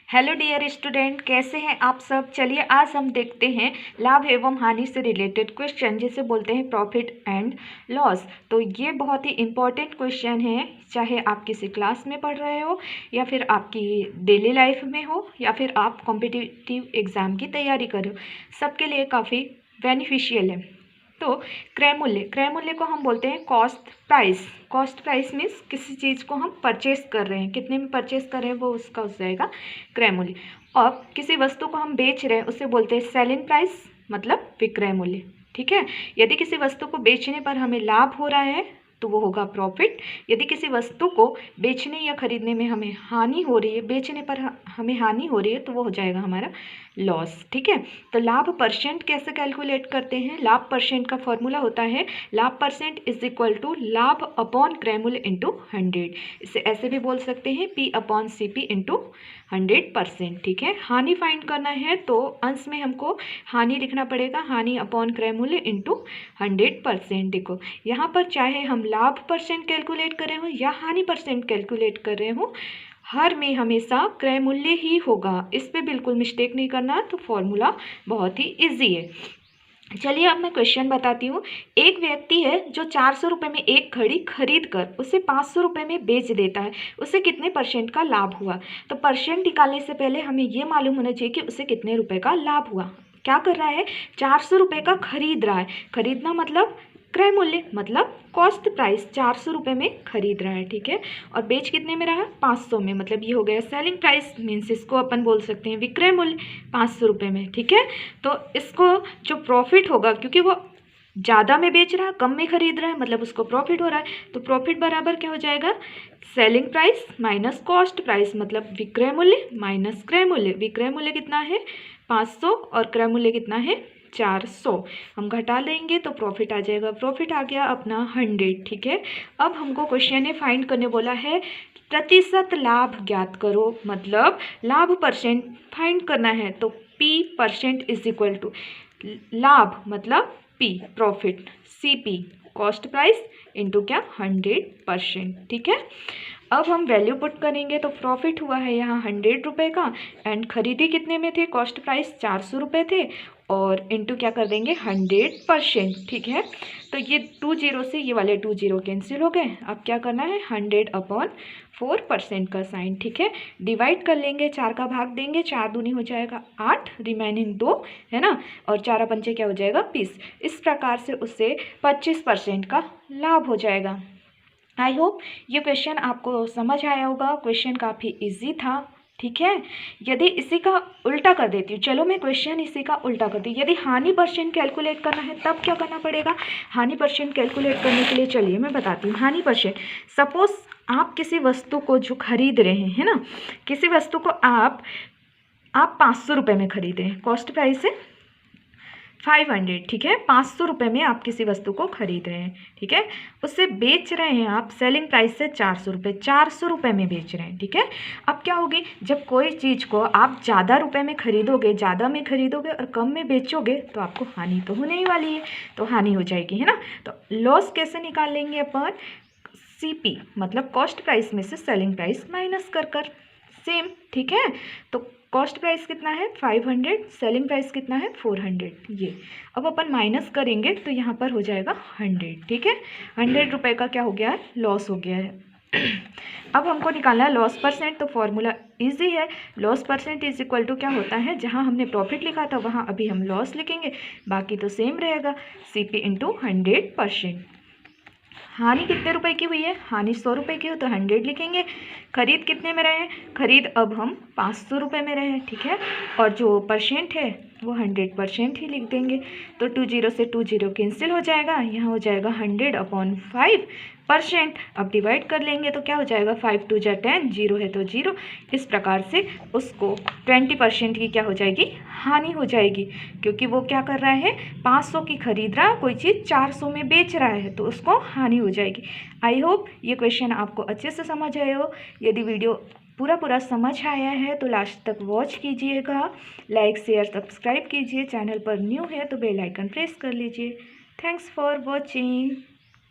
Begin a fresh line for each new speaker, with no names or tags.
Hello dear student, कैसे हैं आप सब। चलिए आज हम देखते हैं लाभ एवं हानि से रिलेटेड क्वेश्चन, जिसे बोलते हैं प्रॉफिट एंड लॉस। तो ये बहुत ही इम्पॉर्टेंट क्वेश्चन है, चाहे आप किसी क्लास में पढ़ रहे हो या फिर आपकी डेली लाइफ में हो या फिर आप कॉम्पिटिटिव एग्ज़ाम की तैयारी कर रहे हो, सबके लिए काफ़ी बेनिफिशियल है। तो क्रय मूल्य को हम बोलते हैं cost price. Cost price means किसी चीज़ को हम परचेस कर रहे हैं, कितने में परचेस कर रहे हैं वो उसका हो जाएगा क्रय मूल्य। और किसी वस्तु को हम बेच रहे हैं उसे बोलते हैं सेलिंग प्राइस, मतलब विक्रय मूल्य। ठीक है। यदि किसी वस्तु को बेचने पर हमें लाभ हो रहा है तो वो होगा प्रॉफिट। यदि किसी वस्तु को बेचने या खरीदने में हमें हानि हो रही है, बेचने पर हमें हानि हो रही है, तो वो हो जाएगा हमारा लॉस। ठीक है। तो लाभ परसेंट कैसे कैलकुलेट करते हैं। लाभ परसेंट का फॉर्मूला होता है लाभ परसेंट इज इक्वल टू लाभ अपॉन क्रय मूल्य इंटू 100। इसे ऐसे भी बोल सकते हैं P अपॉन CP इंटू 100%। ठीक है। हानि फाइंड करना है तो अंश में हमको हानि लिखना पड़ेगा, हानि अपॉन क्रय मूल्य इंटू 100%। देखो यहाँ पर चाहे हम लाभ परसेंट कैलकुलेट कर रहे हो या हानि परसेंट कैलकुलेट कर रहे हो, हर में हमेशा क्रय मूल्य ही होगा। इस पे बिल्कुल मिस्टेक नहीं करना। तो फॉर्मूला बहुत ही इजी है। चलिए अब मैं क्वेश्चन बताती हूँ। एक व्यक्ति है जो 400 रुपये में एक घड़ी खरीद कर उसे 500 रुपये में बेच देता है, उसे कितने परसेंट का लाभ हुआ। तो परसेंट निकालने से पहले हमें ये मालूम होना चाहिए कि उसे कितने रुपए का लाभ हुआ। क्या कर रहा है, 400 रुपये का खरीद रहा है। खरीदना मतलब क्रय मूल्य, मतलब कॉस्ट प्राइस, 400 रुपये में खरीद रहा है। ठीक है। और बेच कितने में रहा, 500 में, मतलब ये हो गया सेलिंग प्राइस, मीन्स इसको अपन बोल सकते हैं विक्रय मूल्य 500 रुपये में। ठीक है। तो इसको जो प्रॉफिट होगा, क्योंकि वो ज़्यादा में बेच रहा है कम में खरीद रहा है, मतलब उसको प्रॉफिट हो रहा है, तो प्रॉफिट बराबर क्या हो जाएगा, selling price minus cost price, मतलब विक्रय मूल्य माइनस क्रय मूल्य। विक्रय मूल्य कितना है 500 और क्रय मूल्य कितना है 400। हम घटा देंगे तो प्रॉफिट आ जाएगा। प्रॉफिट आ गया अपना 100। ठीक है। अब हमको क्वेश्चन ने फाइंड करने बोला है प्रतिशत लाभ ज्ञात करो, मतलब लाभ परसेंट फाइंड करना है। तो P percent is equal to लाभ मतलब P profit, CP cost price into क्या 100%। ठीक है। अब हम वैल्यू पुट करेंगे तो प्रॉफिट हुआ है यहाँ 100 रुपये का, एंड खरीदी कितने में थे, कॉस्ट प्राइस 400 रुपये थे, और इंटू क्या कर देंगे 100%। ठीक है। तो ये 2 0 से ये वाले 2 0 कैंसिल हो गए। अब क्या करना है 100/4% का साइन। ठीक है। डिवाइड कर लेंगे, 4 का भाग देंगे, 4 दूनी हो जाएगा 8, रिमेनिंग 2 है ना, और 4 पंचे क्या हो जाएगा 20। इस प्रकार से उससे 25% का लाभ हो जाएगा। आई होप ये क्वेश्चन आपको समझ आया होगा। क्वेश्चन काफ़ी इजी था। ठीक है। यदि इसी का उल्टा कर देती हूँ, चलो मैं क्वेश्चन इसी का उल्टा करती हूँ। यदि हानि परसेंट कैलकुलेट करना है तब क्या करना पड़ेगा। हानि परसेंट कैलकुलेट करने के लिए चलिए मैं बताती हूँ। हानि परसेंट, सपोज आप किसी वस्तु को जो खरीद रहे हैं, है ना, किसी वस्तु को आप 500 रुपये में खरीद रहे हैं, कॉस्ट प्राइस है 500। ठीक है। 500 रुपये में आप किसी वस्तु को खरीद रहे हैं। ठीक है। उससे बेच रहे हैं आप सेलिंग प्राइस से 400 रुपये, 400 रुपये में बेच रहे हैं। ठीक है। अब क्या होगी, जब कोई चीज़ को आप ज़्यादा रुपए में खरीदोगे, ज़्यादा में खरीदोगे और कम में बेचोगे तो आपको हानि तो होने ही वाली है, तो हानि हो जाएगी, है ना। तो लॉस कैसे निकाल लेंगे अपन, CP मतलब कॉस्ट प्राइस में से सेलिंग प्राइस माइनस कर सेम। ठीक है। तो कॉस्ट प्राइस कितना है 500, सेलिंग प्राइस कितना है 400। ये अब अपन माइनस करेंगे तो यहाँ पर हो जाएगा 100। ठीक है। 100 रुपये का क्या हो गया है, लॉस हो गया है। अब हमको निकालना है लॉस परसेंट। तो फॉर्मूला इजी है, loss percent is equal to क्या होता है, जहाँ हमने प्रॉफिट लिखा था वहाँ अभी हम लॉस लिखेंगे, बाकी तो सेम रहेगा, CP इंटू 100%। हानि कितने रुपए की हुई है, हानि 100 रुपये की हो तो 100 लिखेंगे। खरीद कितने में रहे हैं, खरीद अब हम 500 रुपये में रहे हैं। ठीक है। और जो परसेंट है वो 100% ही लिख देंगे। तो 2 0 से 2 0 कैंसिल हो जाएगा, यहाँ हो जाएगा 100/5%। अब डिवाइड कर लेंगे तो क्या हो जाएगा 5 2 10, 0 है तो 0। इस प्रकार से उसको 20% की क्या हो जाएगी, हानि हो जाएगी, क्योंकि वो क्या कर रहा है 500 की खरीद रहा है, कोई चीज़ 400 में बेच रहा है, तो उसको हानि हो जाएगी। आई होप ये क्वेश्चन आपको अच्छे से समझ आए हो। यदि वीडियो पूरा समझ आया है तो लास्ट तक वॉच कीजिएगा, लाइक शेयर सब्सक्राइब कीजिए, चैनल पर न्यू है तो बेल आइकन प्रेस कर लीजिए। Thanks for watching.